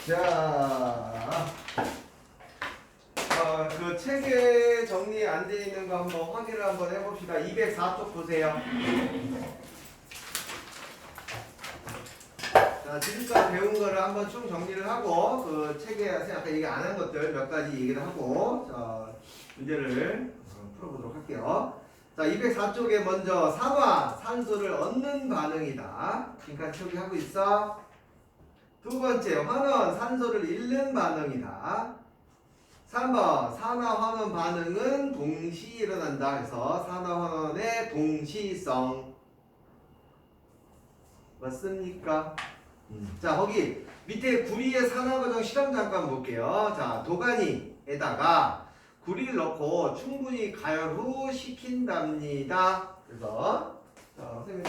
자, 그 책에 정리 안 돼 있는 거 한번 확인을 한번 해봅시다. 204쪽 보세요. 자, 지금까지 배운 거를 한번 쭉 정리를 하고, 그 책에 아까 얘기 안 한 것들 몇 가지 얘기를 하고, 자, 문제를 풀어보도록 할게요. 자, 204쪽에 먼저 산화, 산소를 얻는 반응이다. 지금까지 표기하고 있어. 두 번째, 환원, 산소를 잃는 반응이다. 3번, 산화 환원 반응은 동시 일어난다. 그래서 산화 환원의 동시성. 맞습니까? 자, 거기 밑에 구리의 산화 과정 실험 잠깐 볼게요. 자, 도가니에다가 구리를 넣고 충분히 가열 후 식힌답니다. 그래서 자, 선생님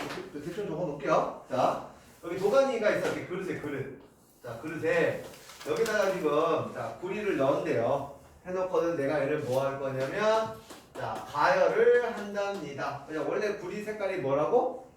대충 적어 놓을게요. 자, 여기 도가니가 있어. 이렇게 그릇에 그릇. 자, 그릇에 여기다가 지금 자, 구리를 넣은대요. 해놓고는 내가 얘를 뭐 할 거냐면 자, 가열을 한답니다. 그냥 원래 구리 색깔이 뭐라고?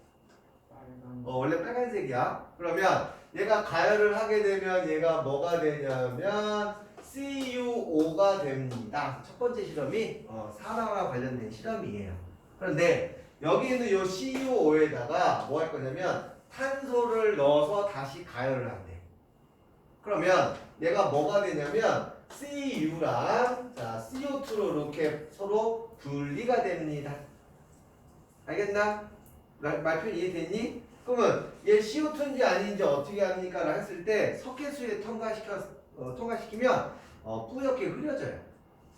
원래 빨간색이야. 그러면 얘가 가열을 하게 되면 얘가 뭐가 되냐면 CuO가 됩니다. 첫 번째 실험이 산화와 관련된 실험이에요. 그런데 여기 있는 이 CuO에다가 뭐 할 거냐면 탄소를 넣어서 다시 가열을 한대. 그러면 얘가 뭐가 되냐면 Cu랑 자, CO2로 이렇게 서로 분리가 됩니다. 알겠나? 말표 이해됐니? 그러면 얘 CO2인지 아닌지 어떻게 합니까? 라 했을 때 석회수에 통과시키면 뿌옇게 흐려져요.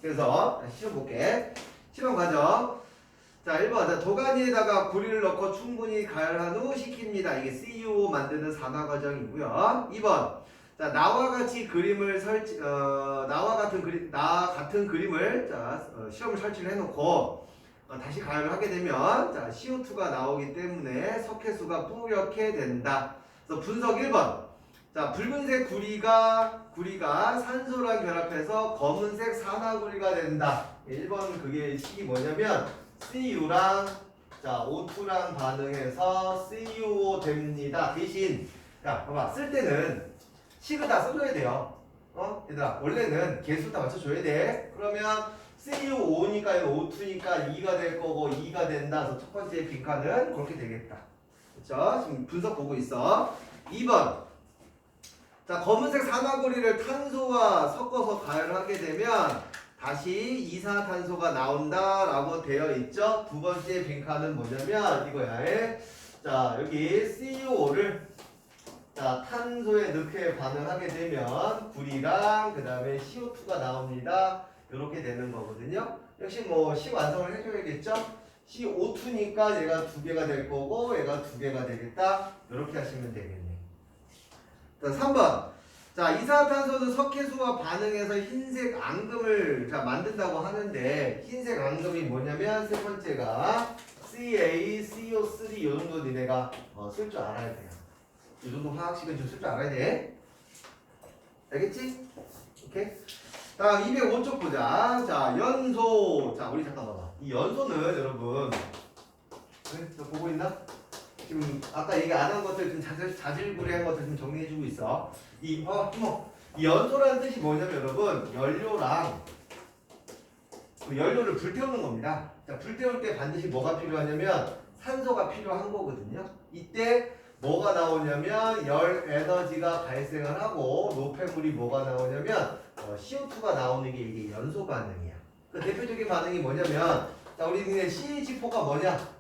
그래서 시험 볼게. 실험 과정. 자, 1번. 자, 도가니에다가 구리를 넣고 충분히 가열한 후 식힙니다. 이게 CuO 만드는 산화 과정이고요. 2번. 자, 나와 같이 그림을 나와 같은 그림을 자, 실험을 설치를 해놓고 다시 가열을 하게 되면 자, CO2가 나오기 때문에 석회수가 뿌옇게 된다. 그래서 분석 1번. 자, 붉은색 구리가 산소랑 결합해서 검은색 산화구리가 된다. 1번 그게 식이 뭐냐면 CU랑 자, O2랑 반응해서 CuO 됩니다. 대신 야, 봐봐. 쓸 때는 식을 다 써줘야 돼요. 얘들아, 원래는 개수 다 맞춰줘야 돼. 그러면 CuO니까 O2니까 2가 될 거고 2가 된다. 그래서 첫 번째 빈칸은 그렇게 되겠다. 그렇죠? 지금 분석 보고 있어. 2번. 자, 검은색 산화구리를 탄소와 섞어서 가열을 하게 되면 다시 이산화탄소가 나온다라고 되어 있죠. 두 번째 빈칸은 뭐냐면 이거야. 자, 여기 CuO를 자, 탄소에 넣게 반응하게 되면 구리랑 그 다음에 CO2가 나옵니다. 이렇게 되는 거거든요. 역시 뭐 식 완성을 해줘야겠죠. CO2니까 얘가 두 개가 될 거고 얘가 두 개가 되겠다. 이렇게 하시면 되겠네. 자, 3번. 자, 이산화탄소는 석회수와 반응해서 흰색 앙금을 자, 만든다고 하는데 흰색 앙금이 뭐냐면 세 번째가 CaCO3 이 정도 니네가 쓸 줄 알아야 돼요. 이 정도 화학식은 좀 쓸 줄 알아야 돼. 알겠지? 오케이? 다음 205쪽 보자. 자, 연소. 자, 우리 잠깐 봐봐. 이 연소는 여러분, 저 보고 있나? 지금 아까 얘기 안 한 것들 좀 자질구레한 것들 좀 정리해주고 있어. 이 연소라는 뜻이 뭐냐면 여러분, 연료랑 그 연료를 불태우는 겁니다. 자, 불태울 때 반드시 뭐가 필요하냐면 산소가 필요한 거거든요. 이때 뭐가 나오냐면 열 에너지가 발생을 하고 노폐물이 뭐가 나오냐면 CO2가 나오는 게 이게 연소 반응이야. 그 대표적인 반응이 뭐냐면 자, 우리 CH4가 뭐냐?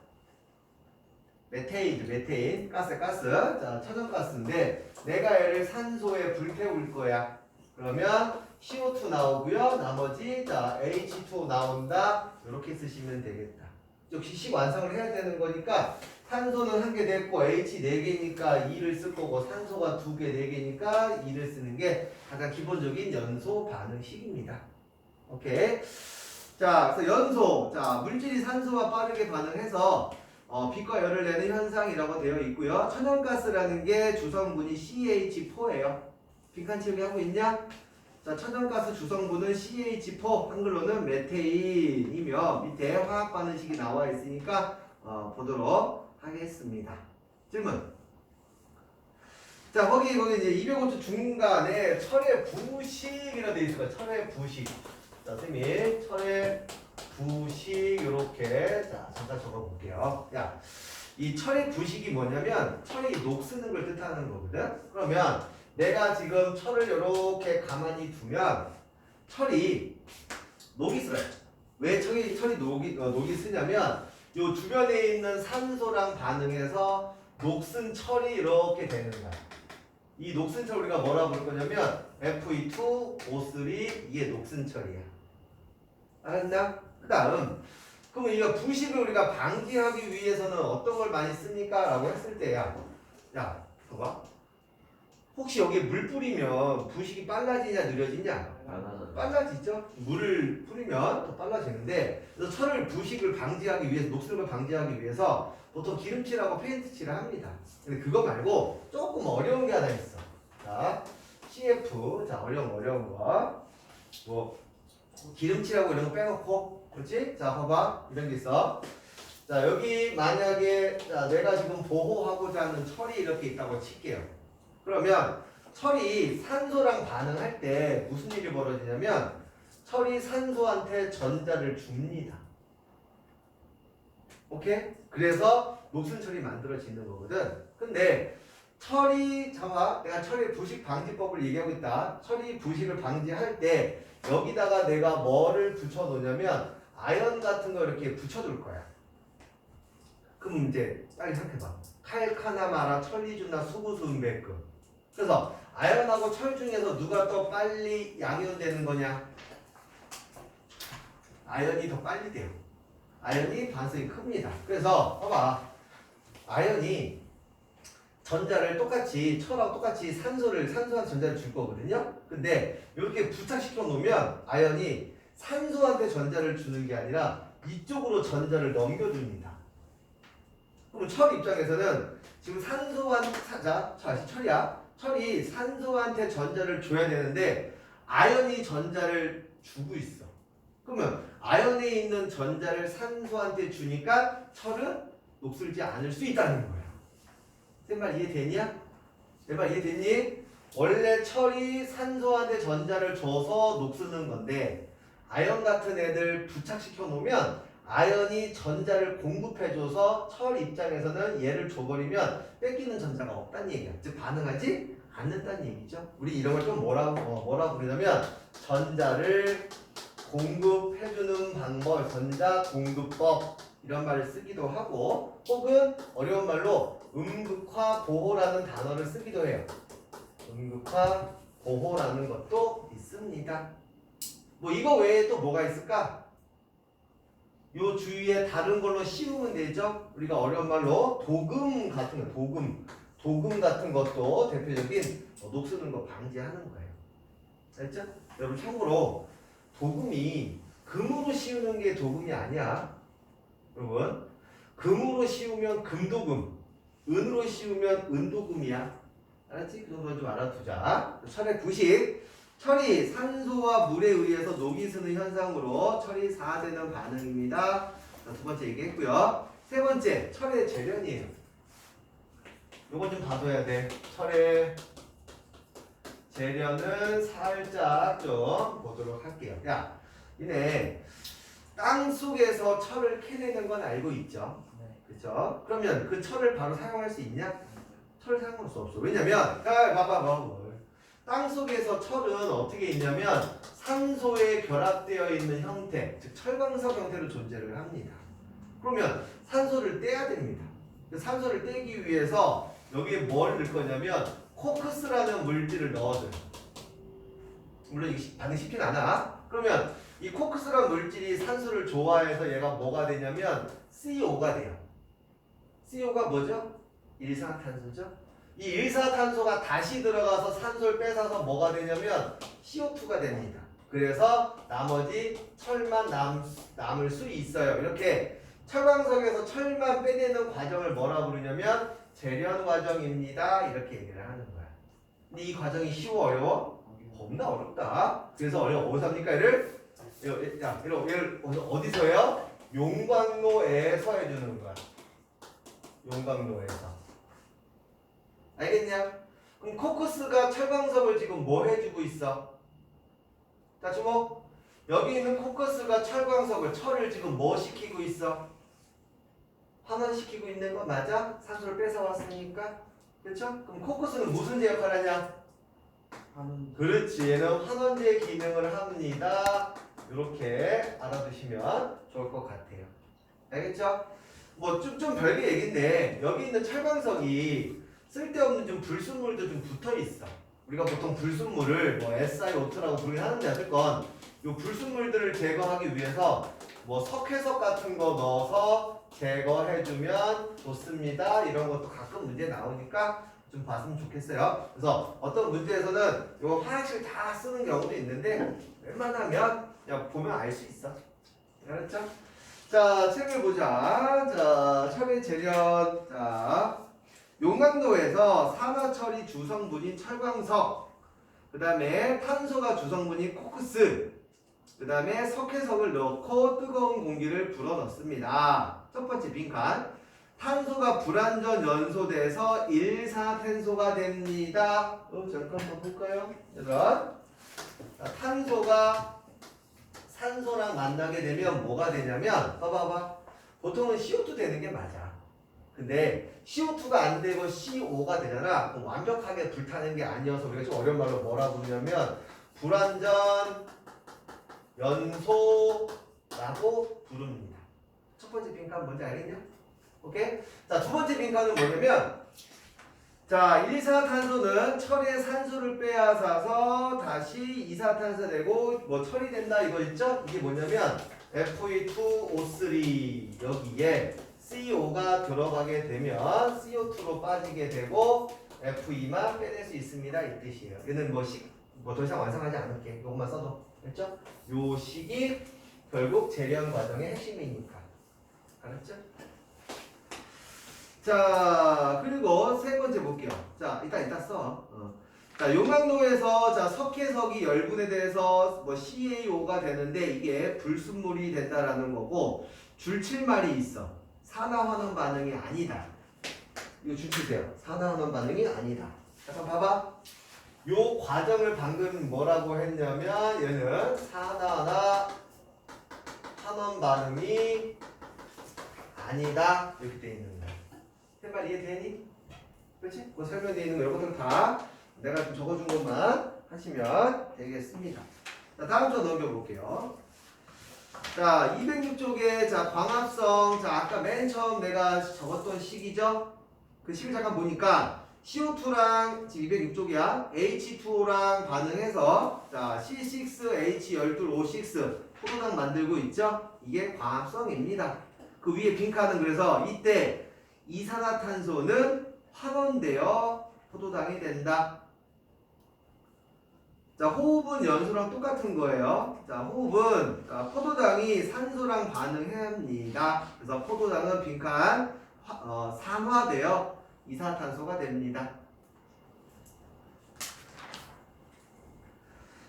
메테인, 가스. 자, 천연가스인데 내가 얘를 산소에 불태울 거야. 그러면 CO2 나오고요. 나머지 자, H2O 나온다. 이렇게 쓰시면 되겠다. 역시 식 완성을 해야 되는 거니까 산소는 한 개 됐고 H 4개니까 2를 쓸 거고 산소가 2개 4개니까 2를 쓰는 게 가장 기본적인 연소 반응식입니다. 오케이. 자, 그래서 연소. 자, 물질이 산소와 빠르게 반응해서 빛과 열을 내는 현상이라고 되어 있고요. 천연가스라는 게 주성분이 CH4예요. 빈칸 채우기 하고 있냐? 자, 천연가스 주성분은 CH4, 한글로는 메테인이며 밑에 화학 반응식이 나와 있으니까 보도록 하겠습니다. 질문. 자, 거기 이제 205조 중간에 철의 부식이라 돼 있을 거야. 철의 부식. 자, 선생님이 철의 부식 이렇게 자 잠깐 적어볼게요. 야, 이 철의 부식이 뭐냐면 철이 녹쓰는 걸 뜻하는 거거든. 그러면 내가 지금 철을 이렇게 가만히 두면 철이 녹이 쓰요. 왜 철이 녹이 쓰냐면 요 주변에 있는 산소랑 반응해서 녹슨 철이 이렇게 되는 거야. 이 녹슨 철 우리가 뭐라 부를 거냐면 Fe2O3 이게 녹슨 철이야. 알았나? 그 다음 그러면 이거 부식을 우리가 방지하기 위해서는 어떤 걸 많이 씁니까? 라고 했을 때야 야 봐봐 혹시 여기에 물 뿌리면 부식이 빨라지냐 느려지냐? 빨라지죠? 물을 뿌리면 더 빨라지는데 그래서 철을 부식을 방지하기 위해서 녹슬는 걸 방지하기 위해서 보통 기름칠하고 페인트칠을 합니다. 근데 그거 말고 조금 어려운 게 하나 있어. 자 CF 자 어려운 거 뭐 기름칠하고 이런 거 빼놓고 그렇지? 자 봐봐 이런 게 있어. 자 여기 만약에 자, 내가 지금 보호하고자 하는 철이 이렇게 있다고 칠게요. 그러면 철이 산소랑 반응할 때 무슨 일이 벌어지냐면 철이 산소한테 전자를 줍니다. 오케이? 그래서 녹슨철이 만들어지는 거거든. 근데 철이 잠깐 내가 철의 부식 방지법을 얘기하고 있다. 철이 부식을 방지할 때 여기다가 내가 뭐를 붙여 놓냐면 아연 같은 거 이렇게 붙여둘 거야. 그럼 이제 빨리 생각해봐. 칼카나마라 천리주나 수구수 은백금. 그래서 아연하고 철 중에서 누가 더 빨리 양이온되는 거냐? 아연이 더 빨리 돼요. 아연이 반성이 큽니다. 그래서 봐봐. 아연이 전자를 똑같이 철하고 똑같이 산소한테 전자를 줄 거거든요. 근데 이렇게 부착시켜 놓으면 아연이 산소한테 전자를 주는 게 아니라 이쪽으로 전자를 넘겨줍니다. 그럼 철 입장에서는 지금 철이 산소한테 전자를 줘야 되는데 아연이 전자를 주고 있어. 그러면 아연에 있는 전자를 산소한테 주니까 철은 녹슬지 않을 수 있다는 거야. 내 말 이해되냐? 내 말 이해됐니? 원래 철이 산소한테 전자를 줘서 녹쓰는 건데 아연 같은 애들 부착시켜 놓으면 아연이 전자를 공급해줘서 철 입장에서는 얘를 줘버리면 뺏기는 전자가 없다는 얘기야. 즉 반응하지 않는다는 얘기죠. 우리 이런 걸 좀 뭐라 부르냐면 전자를 공급해주는 방법, 전자 공급법 이런 말을 쓰기도 하고 혹은 어려운 말로 음극화 보호라는 단어를 쓰기도 해요. 음극화 보호라는 것도 있습니다. 뭐 이거 외에 또 뭐가 있을까? 요 주위에 다른 걸로 씌우면 되죠. 우리가 어려운 말로 도금 같은 거, 도금 같은 것도 대표적인 녹쓰는 거 방지하는 거예요. 알죠? 여러분 참고로 도금이 금으로 씌우는 게 도금이 아니야. 여러분 금으로 씌우면 금도금, 은으로 씌우면 은도금이야. 알았지? 그 정도 좀 알아두자. 철의 부식. 철이 산소와 물에 의해서 녹이 쓰는 현상으로 철이 산화되는 반응입니다. 두 번째 얘기했고요. 세 번째, 철의 재련이에요. 요거 좀 봐둬야 돼. 철의 재련은 살짝 좀 보도록 할게요. 야, 이네 땅 속에서 철을 캐내는 건 알고 있죠? 그렇죠? 그러면 그 철을 바로 사용할 수 있냐? 철을 사용할 수 없어. 왜냐면 봐봐. 땅 속에서 철은 어떻게 있냐면 산소에 결합되어 있는 형태, 즉 철광석 형태로 존재를 합니다. 그러면 산소를 떼야 됩니다. 산소를 떼기 위해서 여기에 뭘 넣을 거냐면 코크스라는 물질을 넣어줘요. 물론 이게 반응 쉽진 않아. 그러면 이 코크스라는 물질이 산소를 좋아해서 얘가 뭐가 되냐면 CO가 돼요. CO가 뭐죠? 일산화탄소죠. 이 일산화탄소가 다시 들어가서 산소를 뺏어서 뭐가 되냐면 CO2가 됩니다. 그래서 나머지 철만 남을 수 있어요. 이렇게 철광석에서 철만 빼내는 과정을 뭐라 부르냐면 재련 과정입니다. 이렇게 얘기를 하는 거야. 근데 이 과정이 쉬워 어려워? 겁나 어렵다. 그래서 어디서 합니까? 얘를 어디서 해요? 용광로에서 해주는 거야. 용광로에서. 알겠냐? 그럼 코커스가 철광석을 지금 뭐 해주고 있어? 자, 주목. 여기 있는 코커스가 철광석을 철을 지금 뭐 시키고 있어? 환원시키고 있는 거 맞아? 산소를 뺏어왔으니까. 그렇죠? 그럼 코커스는 무슨 제 역할을 하냐? 그렇지. 얘는 환원제 기능을 합니다. 이렇게 알아두시면 좋을 것 같아요. 알겠죠? 뭐 좀 별개 얘기인데 여기 있는 철광석이 쓸데없는 좀 불순물도 좀 붙어 있어. 우리가 보통 불순물을 뭐 SiO2라고 부르긴 하는데 어쨌건 이 불순물들을 제거하기 위해서 뭐 석회석 같은 거 넣어서 제거해주면 좋습니다. 이런 것도 가끔 문제 나오니까 좀 봤으면 좋겠어요. 그래서 어떤 문제에서는 이 화학식을 다 쓰는 경우도 있는데 웬만하면 그냥 보면 알 수 있어. 알았죠? 자, 책을 보자. 자, 철의 재련. 자, 용광로에서 산화철이 주성분인 철광석, 그 다음에 탄소가 주성분인 코크스, 그 다음에 석회석을 넣고 뜨거운 공기를 불어넣습니다. 첫 번째 빈칸. 탄소가 불완전 연소돼서 일사탄소가 됩니다. 잠깐만 볼까요? 얘들아. 탄소가 산소랑 만나게 되면 뭐가 되냐면 봐봐봐. 보통은 CO2 되는 게 맞아. 근데 CO2가 안 되고 CO가 되잖아. 그럼 완벽하게 불타는 게 아니어서 우리가 좀 어려운 말로 뭐라 부르냐면 불완전 연소라고 부릅니다. 첫 번째 빈칸 뭔지 알겠냐? 오케이? 자, 두 번째 빈칸은 뭐냐면 자, 일산화탄소는 철의 산소를 빼앗아서 다시 이산화탄소 되고 뭐 철이 된다 이거 있죠? 이게 뭐냐면 Fe2O3 여기에 CO가 들어가게 되면 CO2로 빠지게 되고 Fe2만 빼낼 수 있습니다 이 뜻이에요. 얘는 뭐 더 이상 완성하지 않을게. 이것만 써도 됐죠? 요 식이 결국 재련 과정의 핵심이니까. 알았죠? 자, 그리고 세 번째 볼게요. 자, 이따 써. 자, 용광로에서 자, 석회석이 열분에 대해서 뭐 CaO가 되는데 이게 불순물이 된다라는 거고 줄칠말이 있어. 산화환원 반응이 아니다. 이거 줄치세요. 산화환원 반응이 아니다. 잠깐 봐봐. 요 과정을 방금 뭐라고 했냐면 얘는 산화나 환원 반응이 아니다. 이렇게 돼 있는 거야. 말 이해되니? 그렇지? 그 설명되어 있는 거 이런 것들 다 내가 좀 적어준 것만 하시면 되겠습니다. 자, 다음 좀 넘겨볼게요. 자, 206쪽에 자 광합성. 자, 아까 맨 처음 내가 적었던 식이죠? 그 식을 잠깐 보니까 CO2랑 지금 206쪽이야. H2O랑 반응해서 자 C6H12O6 포도당 만들고 있죠? 이게 광합성입니다. 그 위에 빈칸은 그래서 이때 이산화탄소는 환원되어 포도당이 된다. 자, 호흡은 연소랑 똑같은 거예요. 자, 호흡은 포도당이 산소랑 반응합니다. 그래서 포도당은 빈칸 산화되어 이산화탄소가 됩니다.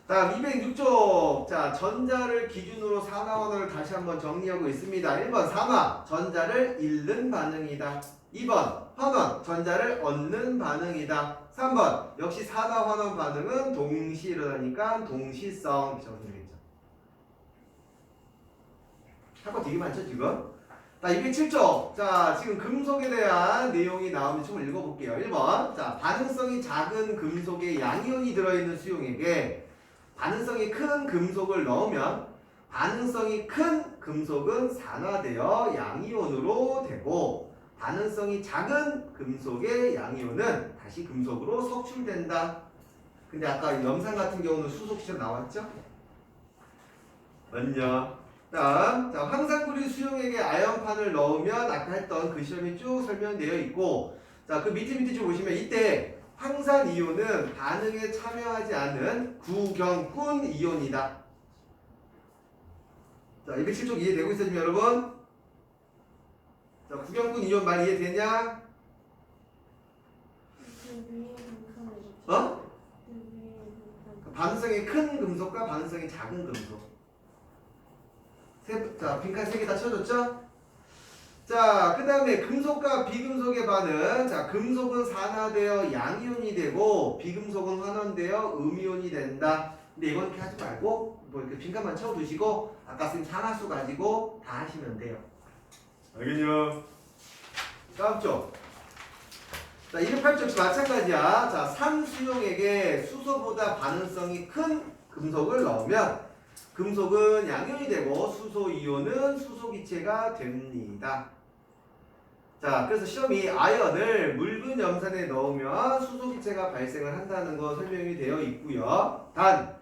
다음 206쪽. 자, 전자를 기준으로 산화원을 다시 한번 정리하고 있습니다. 1번 산화, 전자를 잃는 반응이다. 2번 환원, 전자를 얻는 반응이다. 3번 역시 산화환원 반응은 동시 일어나니까 동시성. 적용되겠죠. 할 거 되게 많죠 지금? 자, 207쪽. 자, 지금 금속에 대한 내용이 나오는데 좀 읽어볼게요. 1번. 자, 반응성이 작은 금속에 양이온이 들어있는 수용액에 반응성이 큰 금속을 넣으면 반응성이 큰 금속은 산화되어 양이온으로 되고 반응성이 작은 금속의 양이온은 다시 금속으로 석출된다. 근데 아까 염산 같은 경우는 수소시험 나왔죠? 맞냐? 다음, 자, 황산구리 수용액에 아연판을 넣으면 아까 했던 그 시험이 쭉 설명되어 있고, 자, 그 밑에 좀 보시면 이때 황산 이온은 반응에 참여하지 않은 구경꾼 이온이다. 자, 207쪽 이해되고 있어요, 여러분? 자, 구경꾼 이온 말 이해되냐? 어? 반응성이 큰 금속과 반응성이 작은 금속. 자, 빈칸 3개 다 쳐줬죠? 자, 그 다음에 금속과 비금속의 반응. 자, 금속은 산화되어 양이온이 되고 비금속은 환원되어 음이온이 된다. 근데 이건 이렇게 하지 말고 뭐 이렇게 빈칸만 채워두시고 아까 쓴 산화수 가지고 다 하시면 돼요. 알겠냐? 다음 쪽. 자, 208쪽 역시 마찬가지야. 자, 산수용액에 수소보다 반응성이 큰 금속을 넣으면 금속은 양이온이 되고 수소 이온은 수소 기체가 됩니다. 자, 그래서 시험이 아연을 묽은 염산에 넣으면 수소 기체가 발생을 한다는 거 설명이 되어 있고요. 단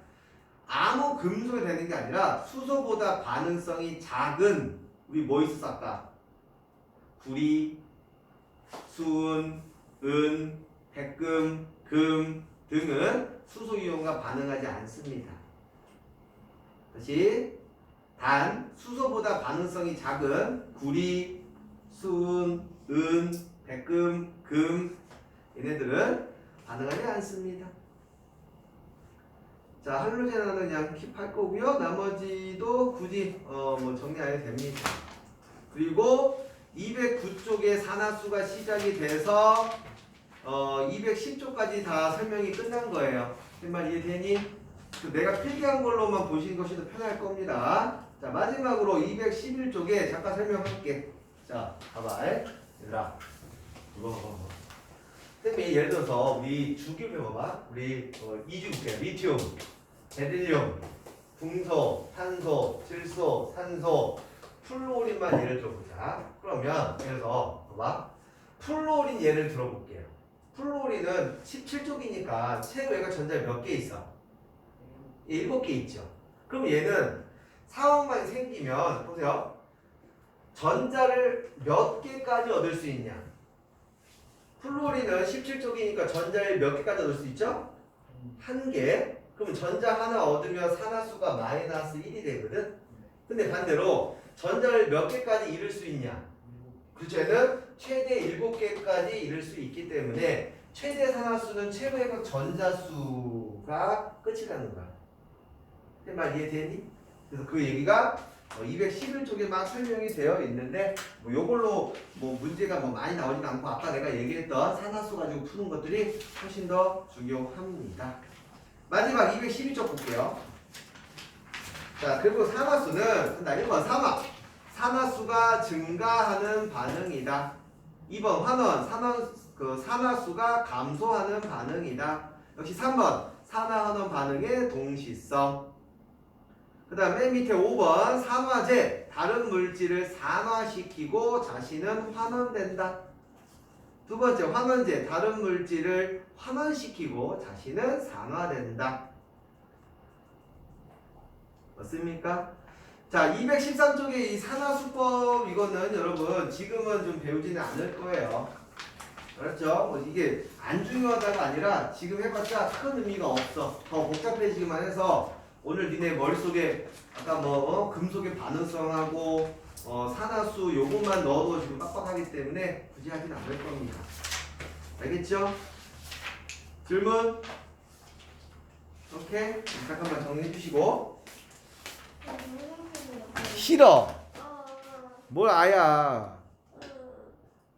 아무 금속이 되는 게 아니라 수소보다 반응성이 작은 우리 뭐 있었어 아까? 구리, 수은, 은, 백금, 금 등은 수소 이온과 반응하지 않습니다. 다시 단 수소보다 반응성이 작은 구리, 수은, 은, 백금, 금 얘네들은 반응하지 않습니다. 자, 할로젠은 그냥 킵할 거고요. 나머지도 굳이 뭐 정리 안 해도 됩니다. 그리고 209쪽에 산화수가 시작이 돼서 210쪽까지 다 설명이 끝난 거예요. 그 말 이해되니? 내가 필기한 걸로만 보시는 것이 더 편할 겁니다. 자, 마지막으로 211쪽에 잠깐 설명할게. 자, 봐봐. 얘들아. 이거. 쌤이 예를 들어서 우리 주기를 배워봐. 우리 이주 볼게요. 리튬, 베릴륨, 궁소, 탄소, 질소, 산소, 플루오린만 예를 들어보자. 그러면 예를 들어서 봐봐. 플루오린 예를 들어볼게요. 플루오린은 17쪽이니까 최고 얘가 전자에 몇 개 있어? 7개 있죠. 그럼 얘는 상황만 생기면 보세요. 전자를 몇 개까지 얻을 수 있냐? 플루오린은 17쪽이니까 전자를 몇 개까지 얻을 수 있죠? 1개. 그럼 전자 하나 얻으면 산화수가 마이너스 1이 되거든. 근데 반대로 전자를 몇 개까지 잃을 수 있냐? 그렇죠. 얘는 최대 7개까지 잃을 수 있기 때문에 최대 산화수는 최고의 전자수가 끝이라는 거야. 말 이해되니? 그래서 그 얘기가 211쪽에 막 설명이 되어 있는데 뭐 요걸로 뭐 문제가 뭐 많이 나오진 않고 아까 내가 얘기했던 산화수 가지고 푸는 것들이 훨씬 더 중요합니다. 마지막 212쪽 볼게요. 자, 그리고 산화수는 1번 산화수가 증가하는 반응이다. 2번 산화수가 감소하는 반응이다. 역시 3번 산화환원 반응의 동시성. 그 다음 맨 밑에 5번 산화제 다른 물질을 산화시키고 자신은 환원된다. 두 번째 환원제 다른 물질을 환원시키고 자신은 산화된다. 맞습니까? 자, 213쪽에 이 산화수법 이거는 여러분 지금은 좀 배우지는 않을 거예요. 알았죠? 뭐 이게 안 중요하다가 아니라 지금 해봤자 큰 의미가 없어. 더 복잡해지기만 해서 오늘 니네 머릿속에 아까 금속의 반응성하고 산화수 요것만 넣어도 지금 빡빡하기 때문에 굳이 하진 않을 겁니다. 알겠죠? 질문? 오케이? 잠깐만 정리해 주시고. 싫어. 뭘 아야.